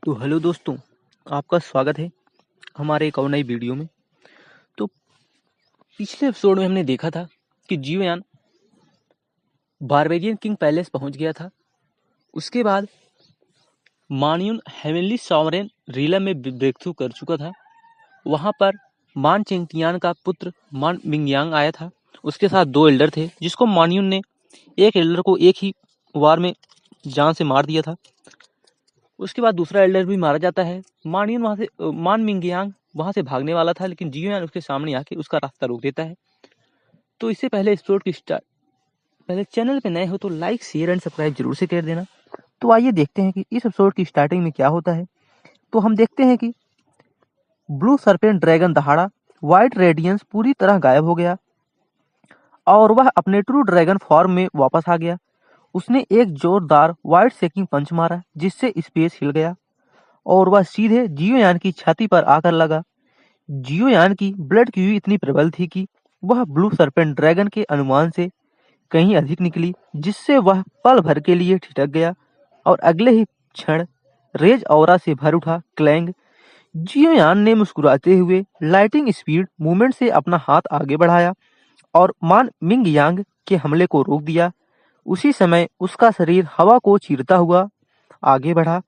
तो हेलो दोस्तों, आपका स्वागत है हमारे एक और नई वीडियो में। तो पिछले एपिसोड में हमने देखा था कि जियोयान बारबेरियन किंग पैलेस पहुंच गया था। उसके बाद मानयून हेवनली सॉवरेन रीलम में ब्रेक थ्रू कर चुका था। वहां पर मान चेंगटियान का पुत्र मान मिंगयांग आया था। उसके साथ दो एल्डर थे, जिसको मानयून ने एक एल्डर को एक ही वार में जान से मार दिया था। उसके बाद दूसरा एल्डर भी मारा जाता है। मान मिंगयांग वहां से भागने वाला था, लेकिन जियोयान उसके सामने आके उसका रास्ता रोक देता है। तो इससे पहले एपिसोड की स्टार्ट पहले चैनल पे नए हो तो लाइक शेयर एंड सब्सक्राइब जरूर से कर देना। तो आइए देखते हैं कि इस एपिसोड की स्टार्टिंग में क्या होता है। तो हम देखते हैं कि ब्लू सरपेंट ड्रैगन दहाड़ा, व्हाइट रेडियंस पूरी तरह गायब हो गया और वह अपने ट्रू ड्रैगन फॉर्म में वापस आ गया। उसने एक जोरदार व्हाइट शेकिंग पंच मारा, जिससे स्पेस हिल गया और वह सीधे जियोयान की छाती पर आकर लगा। जियोयान की ब्लड क्यू इतनी प्रबल थी कि वह ब्लू सरपेंट ड्रैगन के अनुमान से कहीं अधिक निकली, जिससे वह पल भर के लिए ठिठक गया और अगले ही क्षण रेज ऑरा से भर उठा। क्लैंग। जियोयान ने मुस्कुराते हुए लाइटिंग स्पीड मूवमेंट से अपना हाथ आगे बढ़ाया और मान मिंग यांग के हमले को रोक दिया। उसी समय उसका शरीर हवा को चीरता हुआ आगे बढ़ा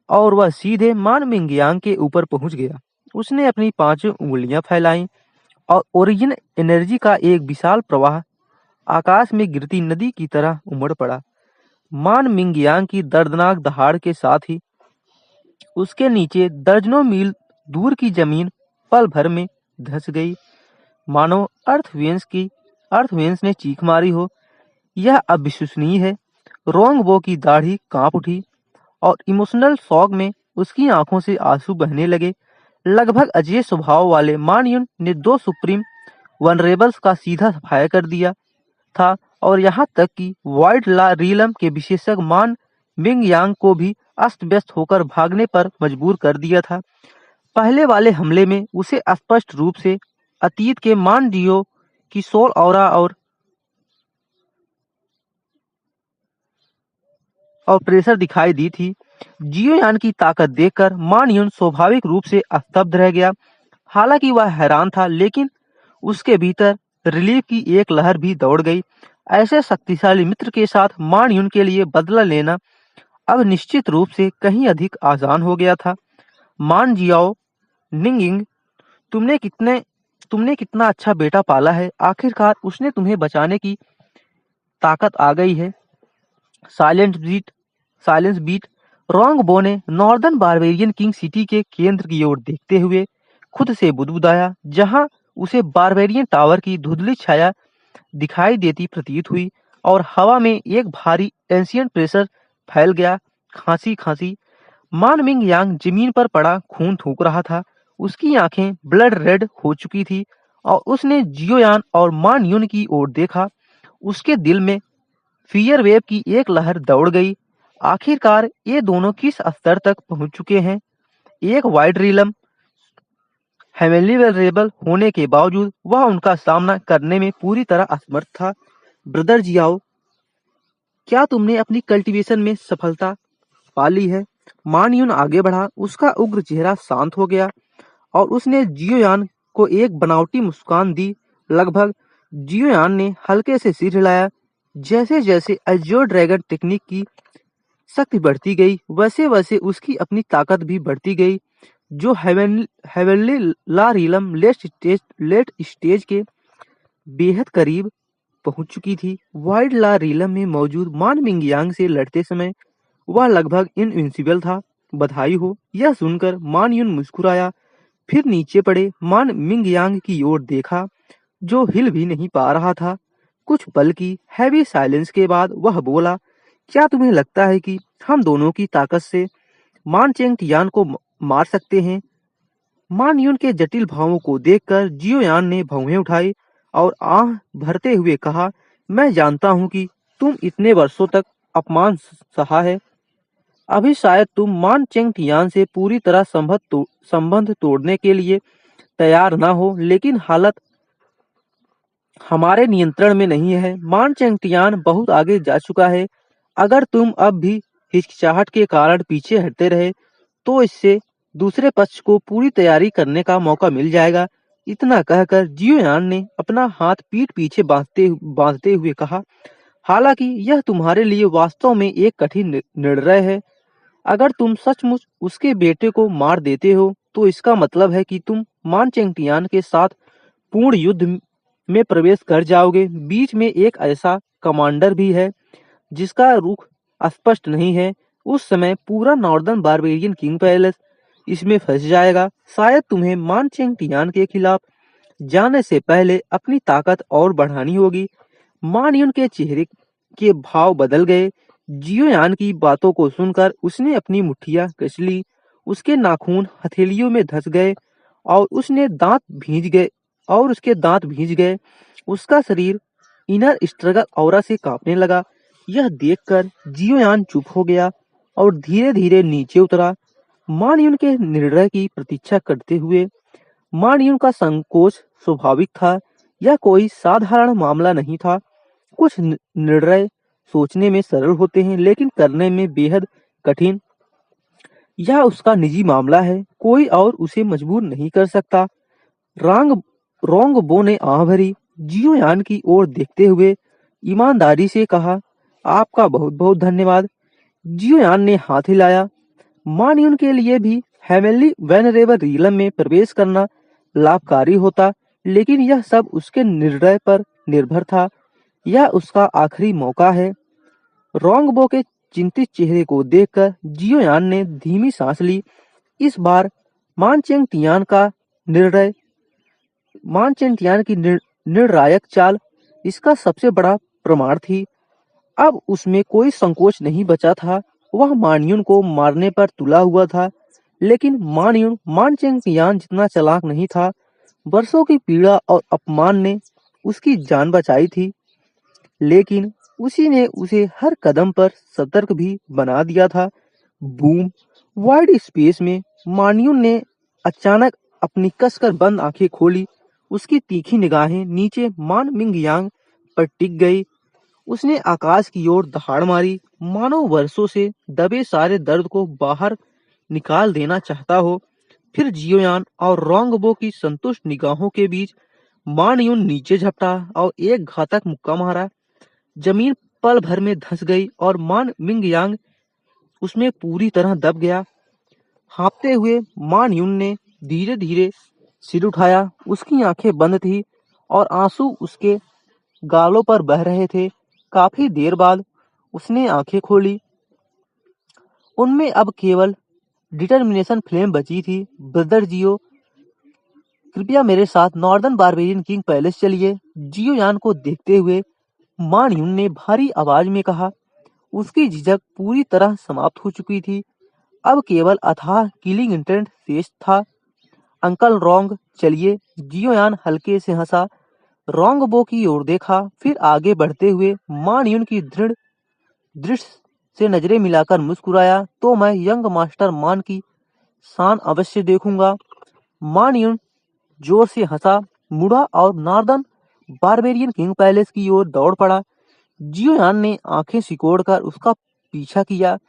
और वह सीधे मान मिंग यांग के ऊपर पहुंच गया। उसने अपनी 5 उंगलियां फैलाईं और ओरिजिन एनर्जी का एक विशाल प्रवाह आकाश में गिरती नदी की तरह उमड़ पड़ा। मान मिंगयांग की दर्दनाक दहाड़ के साथ ही उसके नीचे दर्जनों मील दूर की जमीन पल भर में धंस गई, मानो अर्थवेंस ने चीख मारी हो। यह अविश्वसनीय है। रोंगबो की दाढ़ी कांप उठी और इमोशनल शॉक में उसकी आंखों से आंसू बहने लगे। लगभग अजय स्वभाव वाले मानयून ने 2 सुप्रीम वनरेबल्स का सीधा सफाया कर दिया था और यहाँ तक कि वाइड ला रीलम के विशेषज्ञ मान मिंग यांग को भी अस्त व्यस्त होकर भागने पर मजबूर कर दिया था। पहले वाले हमले में उसे स्पष्ट रूप से अतीत के मान जियो की सोल ऑरा और प्रेशर दिखाई दी थी। जियोयान की ताकत देखकर मान युन स्वाभाविक रूप से स्तब्ध रह गया। हालांकि वह हैरान था, लेकिन उसके भीतर रिलीफ की एक लहर भी दौड़ गई। ऐसे शक्तिशाली मित्र के साथ मान युन के लिए बदला लेना अब निश्चित रूप से कहीं अधिक आसान हो गया था। मान जियाओ निंगिंग, तुमने कितना अच्छा बेटा पाला है। आखिरकार उसने तुम्हें बचाने की ताकत आ गई है। Silence beat. रोंगबो ने नॉर्दर्न बारबेरियन किंग सिटी के केंद्र की ओर देखते हुए खुद से बुदबुदाया, जहां उसे बारबेरियन टावर की धुंधली छाया दिखाई देती प्रतीत हुई और हवा में एक भारी एंशियंट प्रेशर फैल गया। खांसी। मान मिंग यांग जमीन पर पड़ा खून थूक रहा था। उसकी आंखें ब्लड रेड हो चुकी थी और उसने जियोयान और मान युन की ओर देखा। उसके दिल में फियर वेव की एक लहर दौड़ गई। आखिरकार ये दोनों किस स्तर तक पहुंच चुके हैं। एक वाइड रीलम हेवनली वेरिएबल होने के बावजूद वह उनका सामना करने में पूरी तरह असमर्थ था। ब्रदर जियाओ, क्या तुमने अपनी कल्टीवेशन में सफलता पा ली है? मान युन आगे बढ़ा। उसका उग्र चेहरा शांत हो गया और उसने जियोयान को एक बनावटी मुस्कान दी। लगभग। जियोयान ने हल्के से सिर हिलाया। जैसे जैसे अज्योर ड्रैगन टेक्निक की शक्ति बढ़ती गई, वैसे वैसे उसकी अपनी ताकत भी बढ़ती गई, जो हेवनली ला रीलम लेट स्टेज के बेहद करीब पहुंच चुकी थी। वाइड ला रीलम में मौजूद मान मिंगयांग से लड़ते समय वह लगभग इनविंसिबल था। बधाई हो। यह सुनकर मान युन मुस्कुराया, फिर नीचे पड़े मान मिंगयांग की ओर देखा, जो हिल भी नहीं पा रहा था। कुछ पल की हैवी साइलेंस के बाद वह बोला, क्या तुम्हें लगता है कि हम दोनों की ताकत से मान चेंगटियान को मार सकते हैं? मान युन के जटिल भावों को देखकर जियोयान ने भौहें उठाई और आह भरते हुए कहा, मैं जानता हूं कि तुम इतने वर्षों तक अपमान सहा है। अभी शायद तुम मान चेंगटियान से पूरी तरह संबंध तोड़ने के लिए तैयार ना हो, लेकिन हालत हमारे नियंत्रण में नहीं है। मान चेंगटियान बहुत आगे जा चुका है। अगर तुम अब भी हिचकिचाहट के कारण पीछे हटते रहे तो इससे दूसरे पक्ष को पूरी तैयारी करने का मौका मिल जाएगा। इतना कहकर जियोयान ने अपना हाथ पीठ पीछे बांधते हुए कहा, हालांकि यह तुम्हारे लिए वास्तव में एक कठिन निर्णय है। अगर तुम सचमुच उसके बेटे को मार देते हो तो इसका मतलब है कि तुम मान चेंगटियान के साथ पूर्ण युद्ध में प्रवेश कर जाओगे। बीच में एक ऐसा कमांडर भी है जिसका रुख स्पष्ट नहीं है। उस समय पूरा नॉर्दर्न बारबेरियन किंग पैलेस इसमें फंस जाएगा। शायद तुम्हें मान चेंगटियान के खिलाफ जाने से पहले अपनी ताकत और बढ़ानी होगी। मान युन के चेहरे के भाव बदल गए। जियोयान की बातों को सुनकर उसने अपनी मुट्ठियां कस ली। उसके नाखून हथेलियों में धंस गए और उसके दांत भींच गए। उसका शरीर इनर स्ट्रगल ऑरा से कांपने लगा। यह देखकर जियोयान चुप हो गया और धीरे धीरे नीचे उतरा, मान युन के निर्णय की प्रतीक्षा करते हुए। मान युन का संकोच स्वाभाविक था। यह कोई साधारण मामला नहीं था। कुछ निर्णय सोचने में सरल होते हैं लेकिन करने में बेहद कठिन। यह उसका निजी मामला है, कोई और उसे मजबूर नहीं कर सकता। रोंगबो ने आह भरी। जियोयान की ओर देखते हुए ईमानदारी से कहा, आपका बहुत बहुत धन्यवाद। जियोयान ने हाथ हिलाया। मान युन के लिए भी हेवनली वेनरेबल रीलम में प्रवेश करना लाभकारी होता, लेकिन यह सब उसके निर्णय पर निर्भर था। यह उसका आखिरी मौका है। रोंगबो के चिंतित चेहरे को देखकर जियोयान ने धीमी सांस ली। इस बार मान चेंगटियान की निर्णायक चाल इसका सबसे बड़ा प्रमाण थी। अब उसमें कोई संकोच नहीं बचा था। वह मान युन को मारने पर तुला हुआ था, लेकिन मान चेंगटियान जितना चालाक नहीं था। वर्षों की पीड़ा और अपमान ने उसकी जान बचाई थी, लेकिन उसी ने उसे हर कदम पर सतर्क भी बना दिया था। बूम! वाइड स्पेस में मान युन ने अचानक अपनी कसकर बंद आंखें खोली। उसकी तीखी निगाहें नीचे मान मिंगयांग पर टिक गई। उसने आकाश की ओर दहाड़ मारी, मानो वर्षों से दबे सारे दर्द को बाहर निकाल देना चाहता हो। फिर जियोयान और रोंगबो की संतुष्ट निगाहों के बीच मान युन नीचे झपटा और एक घातक मुक्का मारा। जमीन पल भर में धंस गई और मान मिंगयांग उसमें पूरी तरह दब गया। हाँफते हुए मान युन ने धीरे धीरे सिर उठाया। उसकी आंखें बंद थी और आंसू उसके गालों पर बह रहे थे। काफी देर बाद उसने आंखें खोली। उनमें अब केवल डिटर्मिनेशन फ्लेम बची थी। ब्रदर जियो, कृपया मेरे साथ नॉर्दर्न बारबेरियन किंग पैलेस चलिए। जियोयान को देखते हुए मान युन ने भारी आवाज में कहा। उसकी झिझक पूरी तरह समाप्त हो चुकी थी। अब केवल अथाह किलिंग इंटेंट शेष था। अंकल रोंग, चलिए। जियोयान हल्के से हंसा, रोंगबो की ओर देखा, फिर आगे बढ़ते हुए मान युन की दृढ़ दृष्टि से नजरें मिलाकर मुस्कुराया, तो मैं यंग मास्टर मान की शान अवश्य देखूंगा। मान युन जोर से हंसा, मुड़ा और नॉर्दर्न बारबेरियन किंग पैलेस की ओर दौड़ पड़ा। जियोयान ने आंखें सिकोड़कर उसका पीछा किया।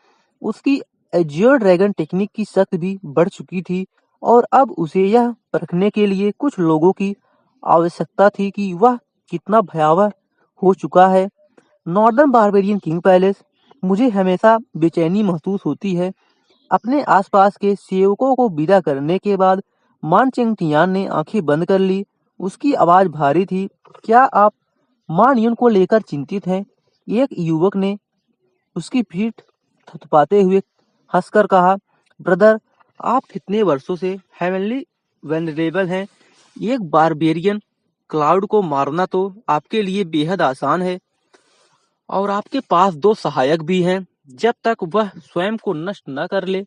उसकी एज्योर ड्रैगन टेक्निक की शक्ति भी बढ़ चुकी थी और अब उसे यह परखने के लिए कुछ लोगों की आवश्यकता थी कि वह कितना भयावह हो चुका है। नॉर्दर्न बारबेरियन किंग पैलेस, मुझे हमेशा बेचैनी महसूस होती है। अपने आसपास के सेवकों को विदा करने के बाद मान चेंगटियान ने आंखें बंद कर ली। उसकी आवाज भारी थी, क्या आप मान युन को लेकर चिंतित हैं? एक युवक ने उसकी पीठ थपथपाते हुए हंसकर कहा, ब्रदर, आप कितने वर्षों से हेवनली वेनरेबल हैं। एक बारबेरियन क्लाउड को मारना तो आपके लिए बेहद आसान है और आपके पास 2 सहायक भी हैं। जब तक वह स्वयं को नष्ट न कर ले,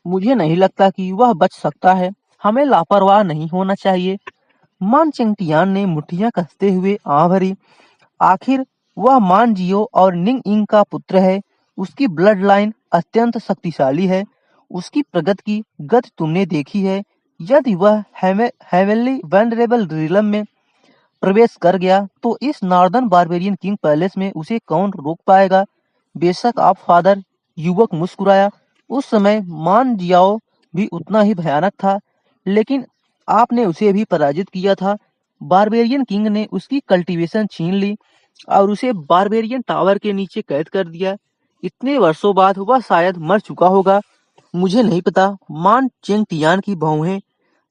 मुझे नहीं लगता कि वह बच सकता है। हमें लापरवाह नहीं होना चाहिए। मान चेंगटियान ने मुट्ठियां कसते हुए आह भरी। आखिर वह मान जियो और निंग इंग का पुत्र है। उसकी ब्लड लाइन अत्यंत शक्तिशाली है। उसकी प्रगति की गति तुमने देखी है। यदि वह हेवनली वेनरेबल रीलम में प्रवेश कर गया तो इस नॉर्दर्न बारबेरियन किंग पैलेस में उसे कौन रोक पाएगा। बेशक आप फादर, युवक मुस्कुराया। उस समय मान जियाओ भी उतना ही भयानक था, लेकिन आपने उसे भी पराजित किया था। बारबेरियन किंग ने उसकी कल्टीवेशन छीन ली और उसे बारबेरियन टावर के नीचे कैद कर दिया। इतने वर्षों बाद वह शायद मर चुका होगा, मुझे नहीं पता। मान चेंग टियान की भौहें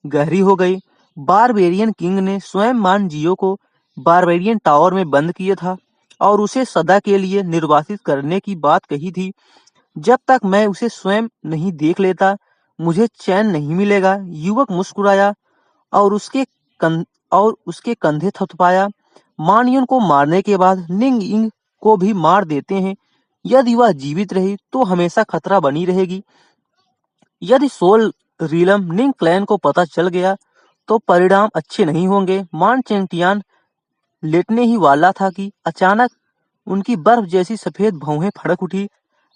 गहरी हो गई। बारबेरियन किंग ने स्वयं मान जियो को बारबेरियन टावर में बंद किया था और उसे सदा के लिए निर्वासित करने की बात कही थी। जब तक मैं उसे स्वयं नहीं देख लेता, मुझे चैन नहीं मिलेगा। युवक मुस्कुराया और उसके कंधे थपथपाया। मानयुन को मारने के बाद निंग इंग को भी मार देते हैं। यदि वह जीवित रही तो हमेशा खतरा बनी रहेगी। यदि सोल रीलम निंग क्लैन को पता चल गया तो परिणाम अच्छे नहीं होंगे। मान चेंगटियान लेटने ही वाला था कि अचानक उनकी बर्फ जैसी सफेद भौहें फड़क उठी।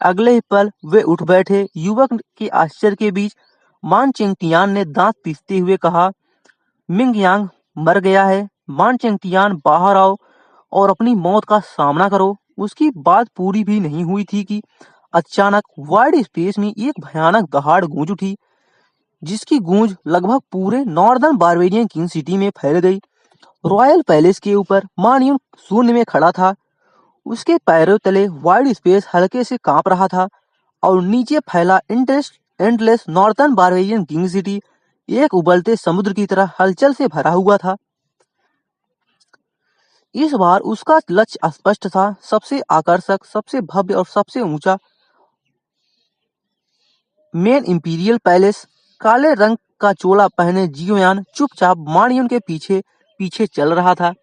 अगले ही पल वे उठ बैठे। युवक के आश्चर्य के बीच मान चेंगटियान ने दांत पीसते हुए कहा, मिंग यांग मर गया है। मान चेंगटियान, बाहर आओ और अपनी मौत का सामना करो। उसकी बात पूरी भी नहीं हुई थी कि अचानक वाइड स्पेस में एक भयानक दहाड़ गूंज उठी, जिसकी गूंज लगभग पूरे नॉर्दर्न बारबेरियन किंग सिटी में फैल गई। रॉयल पैलेस के ऊपर मानयुन शून्य में खड़ा था। उसके पैरों तले वाइड स्पेस हल्के से कांप रहा था और नीचे फैला endless northern barbarian king city एक उबलते समुद्र की तरह हलचल से भरा हुआ था। इस बार उसका लक्ष्य स्पष्ट था। सबसे आकर्षक, सबसे भव्य और सबसे ऊंचा मेन इंपीरियल पैलेस। काले रंग का चोला पहने जियोयान चुपचाप मानयुन के पीछे पीछे चल रहा था।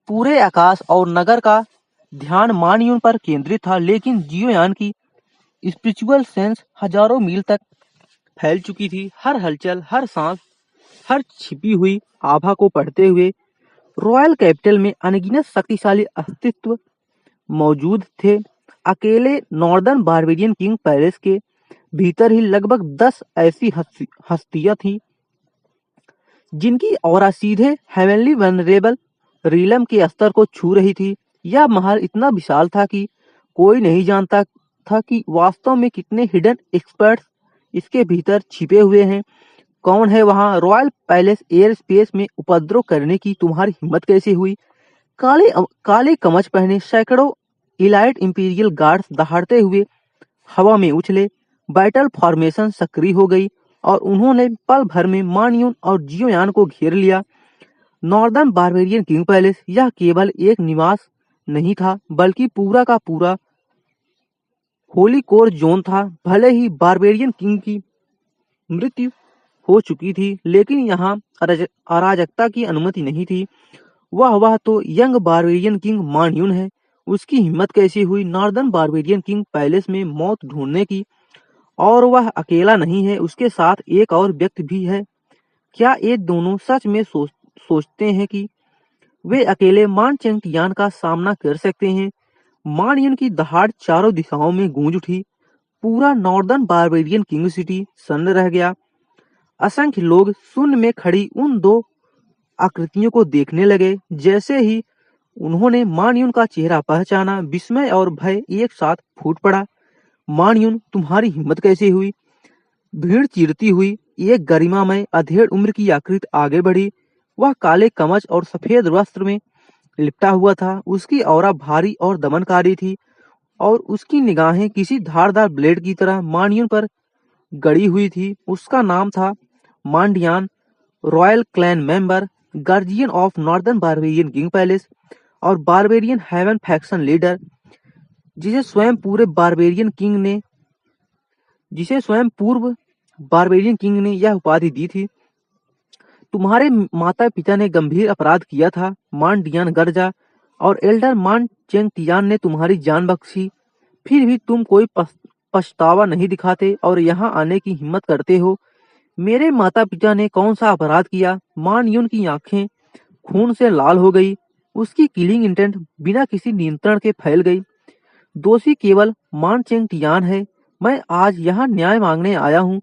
पूरे आकाश और नगर का ध्यान मानयुन पर केंद्रित था, लेकिन जियोयान की स्पिरिचुअल सेंस हजारों मील तक फैल चुकी थी। हर हलचल, हर सांस, हर छिपी हुई आभा को पढ़ते हुए रॉयल कैपिटल में अनगिनत शक्तिशाली अस्तित्व मौजूद थे। अकेले नॉर्दर्न बारबेरियन किंग पैलेस के भीतर ही लगभग 10 ऐसी हस्तियां थी जिनकी ऑरा सीधे हेवनली वनरेबल रीलम के स्तर को छू रही थी। यह महल इतना विशाल था कि कोई नहीं जानता था कि वास्तव में कितने हिडन एक्सपर्ट्स इसके भीतर छिपे हुए हैं। कौन है वहां? रॉयल पैलेस एयर स्पेस में उपद्रव करने की तुम्हारी हिम्मत कैसे हुई? काले कमच पहने सैकड़ों इलाइट इंपीरियल गार्ड्स दहाड़ते हुए हवा में उछले। बैटल फॉर्मेशन सक्रिय हो गई और उन्होंने पल भर में मानयुन और जियोयान को घेर लिया। नॉर्दर्न बारबेरियन किंग पैलेस यह केवल एक निवास नहीं था, बल्कि पूरा का पूरा होली कोर जोन था। भले ही बारबेरियन किंग की मृत्यु हो चुकी थी, लेकिन यहाँ अराजकता की अनुमति नहीं थी। वह तो यंग बारबेरियन किंग मानयुन है। उसकी हिम्मत कैसी हुई नॉर्दर्न बारबेरियन किंग पैलेस में मौत ढूंढने की? और वह अकेला नहीं है, उसके साथ एक और व्यक्ति भी है। क्या ये दोनों सच में सोचते हैं कि वे अकेले मान चेंगटियान का सामना कर सकते हैं? मानयुन की दहाड़ चारों दिशाओं में गूंज उठी। पूरा नॉर्दर्न बारबेरियन किंग सिटी सन्न रह गया। असंख्य लोग शून्य में खड़ी उन दो आकृतियों को देखने लगे। जैसे ही उन्होंने मानयुन का चेहरा पहचाना, विस्मय और भय एक साथ फूट पड़ा। मानयुन, तुम्हारी हिम्मत कैसे हुई? भीड़ चीरती हुई एक गरिमामय अधेड़ उम्र की आकृति आगे बढ़ी। वह काले कवच और सफेद वस्त्र में लिपटा हुआ था। उसकी औरा भारी और दमनकारी थी और उसकी निगाहें किसी धारदार ब्लेड की तरह मानयुन पर गड़ी हुई थी। उसका नाम था Mandian, royal clan member, guardian of northern barbarian king palace और बारबेरियन हेवन फैक्शन लीडर, जिसे स्वयं पूर्व बारबेरियन किंग ने यह उपाधि दी थी। तुम्हारे माता पिता ने गंभीर अपराध किया था, मान डियान गरजा, और एल्डर मान चेंगटियान ने तुम्हारी जान बख्शी। फिर भी तुम कोई पछतावा नहीं दिखाते और यहाँ आने की हिम्मत करते हो। मेरे माता पिता ने कौन सा अपराध किया? मान युन की आंखें खून से लाल हो गई। उसकी किलिंग इंटेंट बिना किसी नियंत्रण के फैल गई। दोषी केवल मान चेंगटियान है। मैं आज यहाँ न्याय मांगने आया हूँ।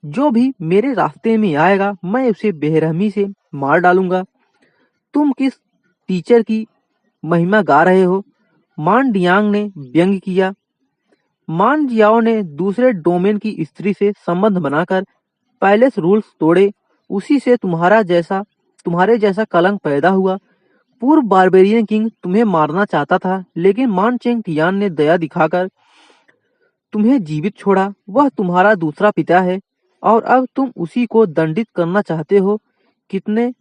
जो भी मेरे रास्ते में आएगा मैं उसे बेरहमी से मार डालूंगा। टीचर की महिमा गा रहे हो। मान डियांग ने व्यंग किया। मान जियाओ ने दूसरे डोमेन की स्त्री से संबंध बनाकर पैलेस रूल्स तोड़े। उसी से तुम्हारे जैसा कलंक पैदा हुआ। पूर्व बारबेरियन किंग तुम्हें मारना चाहता था, लेकिन मान चेंग टियान ने दया दिखाकर तुम्हें जीवित छोड़ा। वह तुम्हारा दूसरा पिता है और अब तुम उसी को दंडित करना चाहते हो। कितने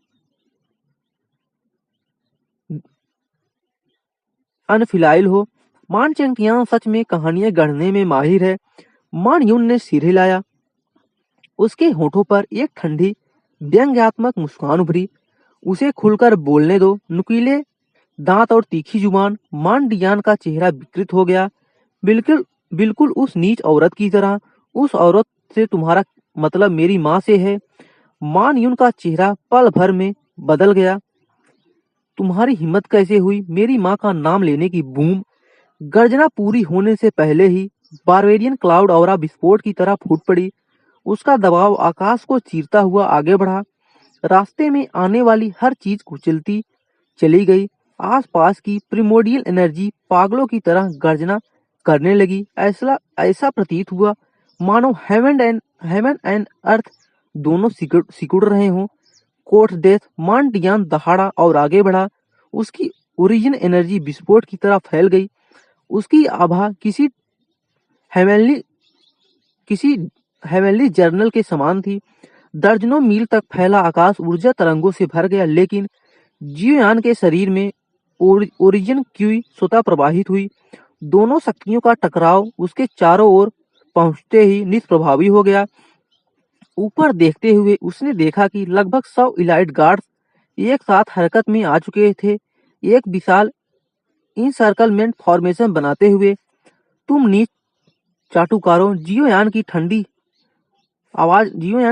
अनफिलाइल हो। मान चेंगटियान सच में कहानियां गढ़ने में माहिर है। मान यून ने सिर हिलाया। उसके होठों पर एक ठंडी व्यंग्यात्मक मुस्कान उभरी। उसे खुलकर बोलने दो। नुकीले दांत और तीखी जुबान। मान डियान का चेहरा विकृत हो गया, बिल्कुल बिल्कुल उस नीच औरत की तरह। उस औरत से तुम्हारा मतलब मेरी माँ से है। मान यून का चेहरा पल भर में बदल गया। तुम्हारी हिम्मत कैसे हुई मेरी माँ का नाम लेने की? बूम! गर्जना पूरी होने से पहले ही बारबेरियन क्लाउड औरा विस्फोट की तरह फूट पड़ी। उसका दबाव आकाश को चीरता हुआ आगे बढ़ा। रास्ते में आने वाली हर चीज कुचलती चली गई। आसपास की प्रिमोडियल एनर्जी पागलों की तरह गर्जना करने लगी। ऐसा प्रतीत हुआ मानो हेवन एंड अर्थ दोनों सिकुड़ रहे हों। Court death. मान डियान दहाड़ा और आगे बढ़ा। उसकी ओरिजिन एनर्जी विस्फोट की तरह फैल गई। उसकी आभा हेवनली किसी हेवनली जर्नल के समान थी। दर्जनों मील तक फैला आकाश ऊर्जा तरंगों से भर गया, लेकिन जियोयान के शरीर में ओरिजिन क्यूई स्वतः प्रवाहित हुई। दोनों शक्तियों का टकराव उसके चारों ओर पहुंचते ही निष्प्रभावी हो गया। ऊपर देखते हुए उसने देखा कि लगभग 100 इलाइट गार्ड्स एक साथ हरकत में आ चुके थे, एक विशाल इंसर्कलमेंट फॉर्मेशन बनाते हुए। तुम नीच चाटुकारों! जियोयान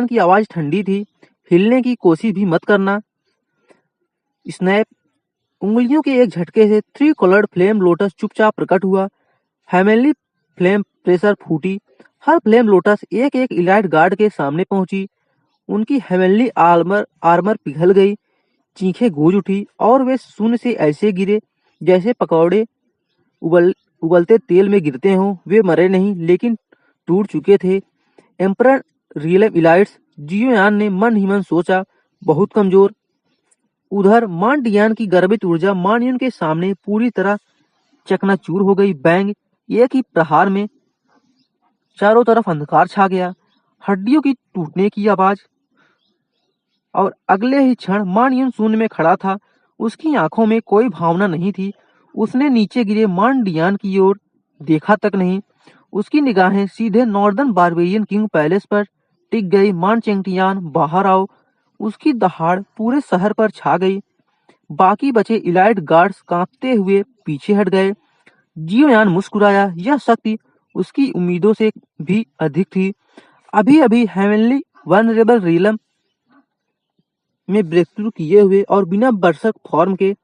की आवाज ठंडी थी। हिलने की कोशिश भी मत करना। स्नैप! उंगलियों के एक झटके से 3 कलर्ड फ्लेम लोटस चुपचाप प्रकट हुआ। हेवनली फ्लेम प्रेशर फूटी। हर फ्लेम लोटस एक एक इलाइट गार्ड के सामने पहुंची। उनकी हेवनली आर्मर पिघल गई। चीखें गूंज उठी और वे शून्य से ऐसे गिरे जैसे पकौड़े उबलते तेल में गिरते हों। वे मरे नहीं, लेकिन टूट चुके थे। Emperor realm elites! जियोयान ने मन ही मन सोचा, बहुत कमजोर। उधर मान डियान की गर्भित ऊर्जा मानयून के सामने पूरी तरह चकनाचूर हो गई। बैंग! एक ही प्रहार में चारों तरफ अंधकार छा गया। हड्डियों की टूटने की आवाज, और अगले ही क्षण मानयून शून्य में खड़ा था। उसकी आंखों में कोई भावना नहीं थी। उसने नीचे गिरे मान डियान की ओर देखा तक नहीं। उसकी निगाहें सीधे नॉर्दर्न बारबेरियन किंग पैलेस पर टिक गई। मान चेंगटियान, बाहर आओ! उसकी दहाड़ पूरे शहर पर छा गई। बाकी बचे इलाइट गार्ड्स कांपते हुए पीछे हट गए। जियोयान मुस्कुराया। यह शक्ति उसकी उम्मीदों से भी अधिक थी। अभी अभी हेवनली वनरेबल रीलम में ब्रेक थ्रू किए हुए और बिना बर्सक फॉर्म के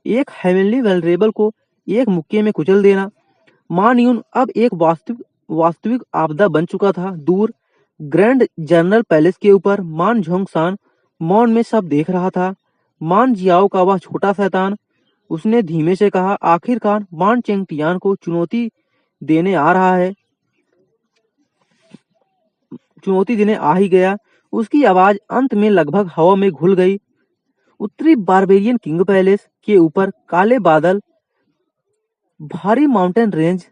एक हेवनली वनरेबल को एक मुक्के में कुचल देना। मान यून अब एक वास्तविक आपदा बन चुका था। दूर ग्रैंड जर्नल पैलेस के ऊपर मान झोंगसान मौन में सब देख रहा था। मान जियाओ का वह छोटा शैतान! उसने धीमे से कहा। आखिरकार मान चेंगटियान को चुनौती देने आ ही गया। उसकी आवाज अंत में लगभग हवा में घुल गई। उत्तरी बारबेरियन किंग पैलेस के ऊपर काले बादल भारी माउंटेन रेंज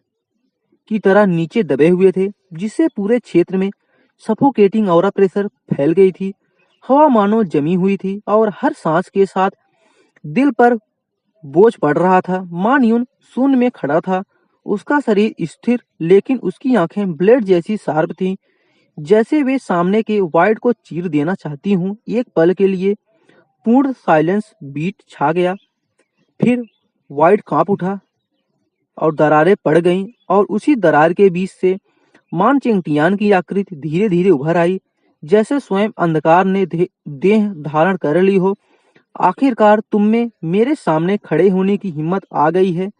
की तरह नीचे दबे हुए थे, जिससे पूरे क्षेत्र में सफोकेटिंग ऑरा प्रेशर फैल गई थी। हवा मानो जमी हुई थी और हर सांस के साथ दिल पर बोझ पड़ रहा था। मान यून शून्य में खड़ा था। उसका शरीर स्थिर, लेकिन उसकी आंखें ब्लेड जैसी शार्प थीं, जैसे वे सामने के वाइड को चीर देना चाहती हूं। एक पल के लिए पूर्ण साइलेंस बीट छा गया। फिर वाइड कांप उठा और दरारें पड़ गईं, और उसी दरार के बीच से मान चेंगटियान की आकृति धीरे धीरे उभर आई, जैसे स्वयं अंधकार ने देह धारण कर ली हो। आखिरकार तुम में मेरे सामने खड़े होने की हिम्मत आ गई है।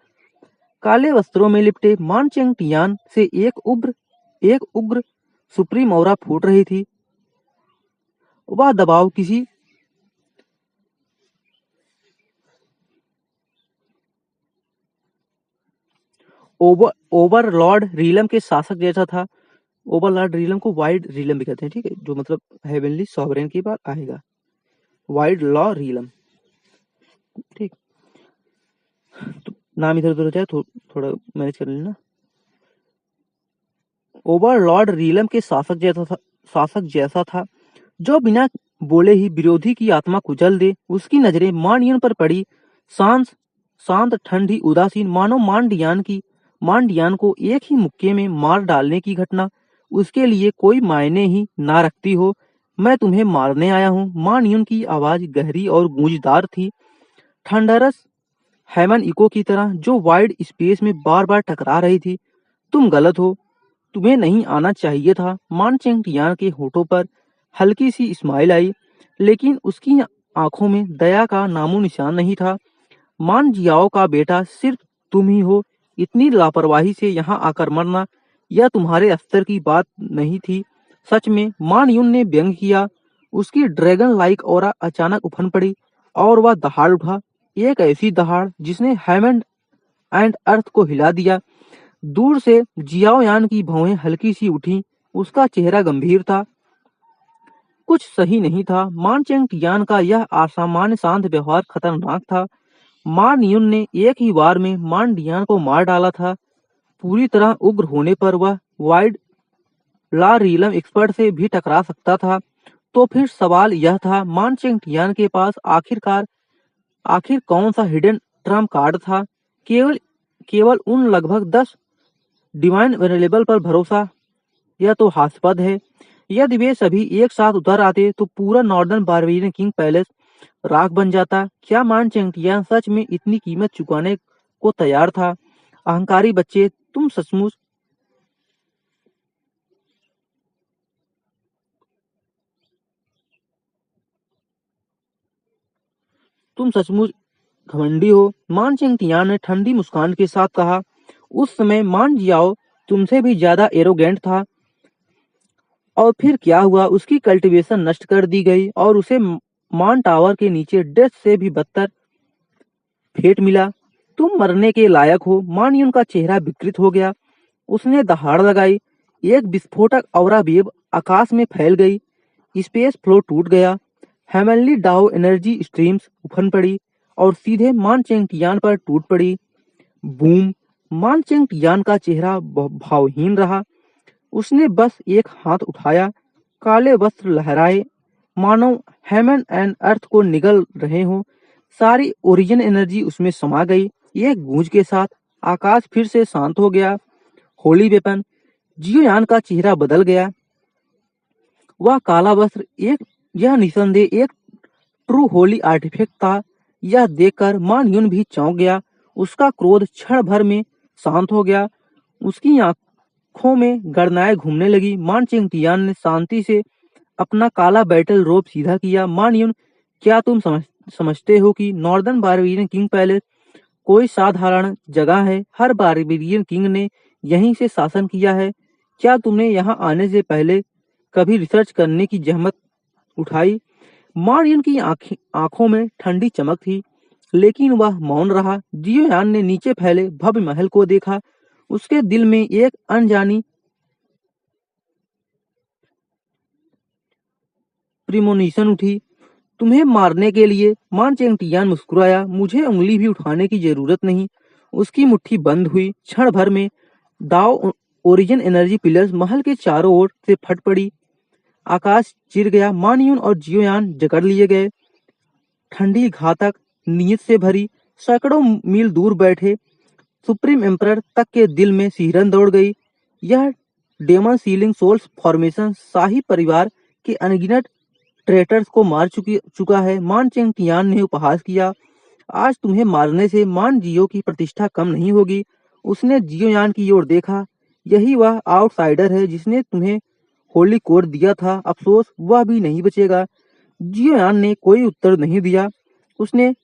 काले वस्त्रों में लिपटे मान चेंगटियान से एक उग्र सुप्रीम औरा फूट रही थी। वह दबाव ओवरलॉर्ड रीलम के शासक जैसा था। ओवरलॉर्ड रीलम को वाइड रीलम भी कहते हैं, ठीक है, जो मतलब हेवनली सॉवरेन की बात आएगा, वाइड लॉ रीलम, ठीक। तो नाम इधर उधर हो जाए तो थोड़ा मैनेज कर लेना। ओवरलॉर्ड रीलम के शासक जैसा था, जो बिना बोले ही विरोधी की आत्मा कुचल दे। उसकी नजरें मांडियन पर पड़ी, शांत शांत ठंडी उदासीन, मानो मांडियान को एक ही मुक्के में मार डालने की घटना उसके लिए कोई मायने ही ना रखती हो। मैं तुम्हें मारने आया हूँ। मांडियन की आवाज गहरी और गूंजदार थी, थंडरस हेमन इको की तरह, जो वाइड स्पेस में बार बार टकरा रही थी। तुम गलत हो, तुम्हें नहीं आना चाहिए था। मान चेंगटियान के होठों पर हल्की सी स्माइल आई, लेकिन उसकी आंखों में दया का नामो निशान नहीं था। मान जियाओ का बेटा सिर्फ तुम ही हो। इतनी लापरवाही से यहाँ आकर मरना यह तुम्हारे स्तर की बात नहीं थी। सच में, मान युन ने व्यंग किया। उसकी ड्रैगन लाइक ऑरा अचानक उफन पड़ी और वह दहाड़ उठा, एक ऐसी दहाड़ जिसने हेमन एंड अर्थ को हिला दिया। दूर से जियाओयान की भौहें हल्की सी उठी, उसका चेहरा गंभीर था, कुछ सही नहीं था। मान चेंगटियान का यह असामान्य शांत व्यवहार खतरनाक था। मान युन ने एक ही बार में मान डियान को मार डाला था। पूरी तरह उग्र होने पर वह वाइड ला रीलम एक्सपर्ट से भी टकरा सकता था। तो फिर सवाल यह था, मान चेंगटियान के पास आखिर कौन सा हिडन ट्रम्प कार्ड था? केवल उन लगभग 10 डिवाइन वेरिएबल पर भरोसा, यह तो हास्यास्पद है। यदि वे सभी एक साथ उतर आते तो पूरा नॉर्दर्न बारबेरियन किंग पैलेस राख बन जाता। क्या मान चेंगटियान सच में इतनी कीमत चुकाने को तैयार था? अहंकारी बच्चे, तुम सचमुच घमंडी हो, मान चेंगटियान ने ठंडी मुस्कान के साथ कहा। उस समय मान जियाओ तुमसे भी ज्यादा एरोगेंट था। और फिर क्या हुआ? उसकी कल्टीवेशन नष्ट कर दी गई और उसे मान टावर के नीचे डेथ से भी बदतर फेट मिला। तुम मरने के लायक हो। मान युन का चेहरा विकृत हो गया। उसने दहाड़ लगाई, एक विस्फोटक ऑरा वेव आकाश में फैल गई। स्पेस फ्लो टूट गया। हेमनली डाओ एनर्जी स्ट्रीम्स उफन पड़ी और सीधे मान चेंगटियान पर टूट पड़ी। बूम! मान चेंगटियान का चेहरा भावहीन रहा। उसने बस एक हाथ उठाया, काले वस्त्र लहराए, मानो हेमन एंड अर्थ को निगल रहे हो। सारी ओरिजिन एनर्जी उसमें समा गई। एक गूंज के साथ आकाश फिर से शांत हो गया। होली वेपन! जियोयान का चेहरा बदल गया। वह काला वस्त्र यह निसंदेह एक ट्रू होली आर्टिफैक्ट था। यह देखकर मान युन भी चौंक गया। उसका क्रोध क्षण भर में शांत हो गया। उसकी आंखों में गड़नाएं घूमने लगी। मान चेंगटियान ने शांति से अपना काला बैटल रोब सीधा किया। मान युन, क्या तुम समझते हो कि नॉर्दर्न बारबेरियन किंग पैलेस कोई साधारण जगह है? हर बारबेरियन किंग ने यहीं से शासन किया है। क्या तुमने यहाँ आने से पहले कभी रिसर्च करने की जहमत उठाई? मारियन की आंखों में ठंडी चमक थी, लेकिन वह मौन रहा। जियोयान ने नीचे फैले भव्य महल को देखा। उसके दिल में एक अनजानी प्रीमोनिशन उठी। तुम्हें मारने के लिए? मान चेंगटियान मुस्कुराया। मुझे उंगली भी उठाने की जरूरत नहीं। उसकी मुट्ठी बंद हुई। क्षण भर में दाओ ओरिजिन एनर्जी पिलर्स महल के चारों ओर से फट पड़ी। आकाश चिर गया। मानयून और जियोयान जकड़ लिए गए। ठंडी, घातक नीयत से भरी, सैकड़ों मील दूर बैठे सुप्रीम एम्परर तक के दिल में सिहरन दौड़ गई। यह डेमन सीलिंग सोल्स फॉर्मेशन शाही परिवार के अनगिनत ट्रेटर्स को मार चुका है। मान चेंगटियान ने उपहास किया। आज तुम्हें मारने से मान जियो की प्रतिष्ठा कम नहीं होगी। उसने जियोयान की ओर देखा। यही वह आउटसाइडर है जिसने तुम्हें होली कोड दिया था। अफसोस, वह भी नहीं बचेगा। जियोयान ने कोई उत्तर नहीं दिया। उसने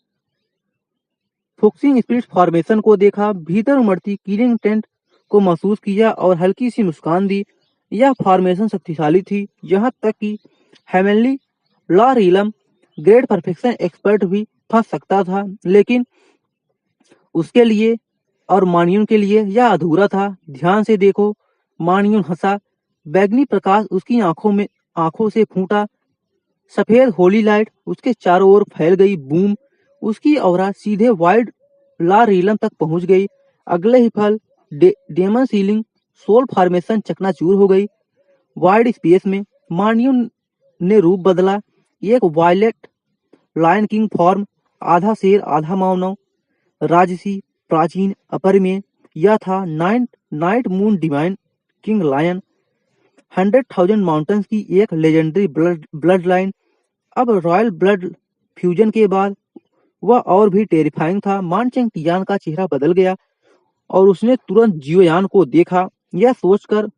फोक्सिंग स्पिरिट फॉर्मेशन को देखा, भीतर उमड़ती किलिंग टेंट को महसूस किया और हल्की सी मुस्कान दी। यह फॉर्मेशन शक्तिशाली थी, यहाँ तक कि heavenly law realm great perfection expert भी फंस सकता था, लेकिन उसके लिए और मानियन के लिए यह अधूरा था। ध्यान से देखो। मानियन हंसा। बैगनी प्रकाश उसकी आंखों से फूटा। सफेद होली लाइट उसके चारों ओर फैल गई। बूम। उसकी औरा सीधे वाइड ला रीलम तक पहुंच गई। अगले ही पल डेमन सीलिंग सोल फॉर्मेशन चकनाचूर हो गई। वाइड स्पेस में मानियन ने रूप बदला। एक वायलेट लायन किंग फॉर्म, आधा शेर आधा मानव, राजसी, प्राचीन, अपरिमेय। यह था night moon divine king lion. 100,000 mountains की एक लेजेंडरी ब्लड लाइन। अब रॉयल ब्लड फ्यूजन के बाद वह और भी टेरिफाइंग था। मान चेंग का चेहरा बदल गया और उसने तुरंत जियोयान को देखा। यह सोचकर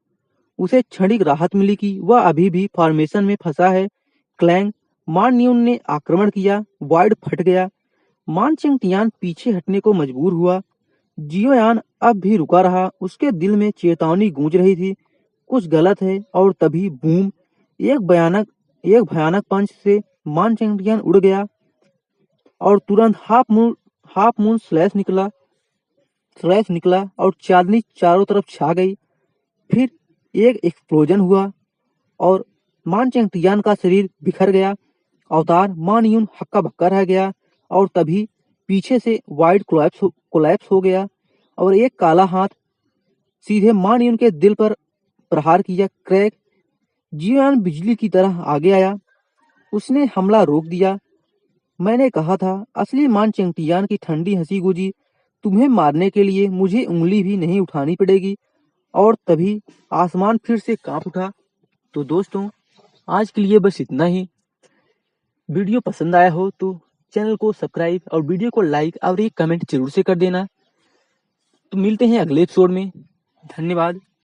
उसे क्षणिक राहत मिली कि वह अभी भी फॉर्मेशन में फंसा है। क्लैंग। मान न्यून ने आक्रमण किया। वाइड फट गया। मान चेंग पीछे हटने को मजबूर हुआ। जियोयान अब भी रुका रहा। उसके दिल में चेतावनी गूंज रही थी, कुछ गलत है। और तभी बूम। एक भयानक पंच से मान चेंग उड़ गया और तुरंत हाफ मून स्लैश निकला और चांदनी चारों तरफ छा गई। फिर एक एक्सप्लोजन हुआ और मान चेंग का शरीर बिखर गया। अवतार मान यून हक्का बक्का रह गया और तभी पीछे से वाइड कोलैप्स हो गया और एक काला हाथ सीधे मान यून के दिल पर प्रहार किया। क्रैक। जियोयान बिजली की तरह आगे आया। उसने हमला रोक दिया। मैंने कहा था, असली मान चेंग की ठंडी हंसी गूंजी। तुम्हें मारने के लिए मुझे उंगली भी नहीं उठानी पड़ेगी। और तभी आसमान फिर से कांप उठा। तो दोस्तों, आज के लिए बस इतना ही। वीडियो पसंद आया हो तो चैनल को सब्सक्राइब और वीडियो को लाइक और एक कमेंट जरूर से कर देना। तो मिलते हैं अगले एपिसोड में। धन्यवाद।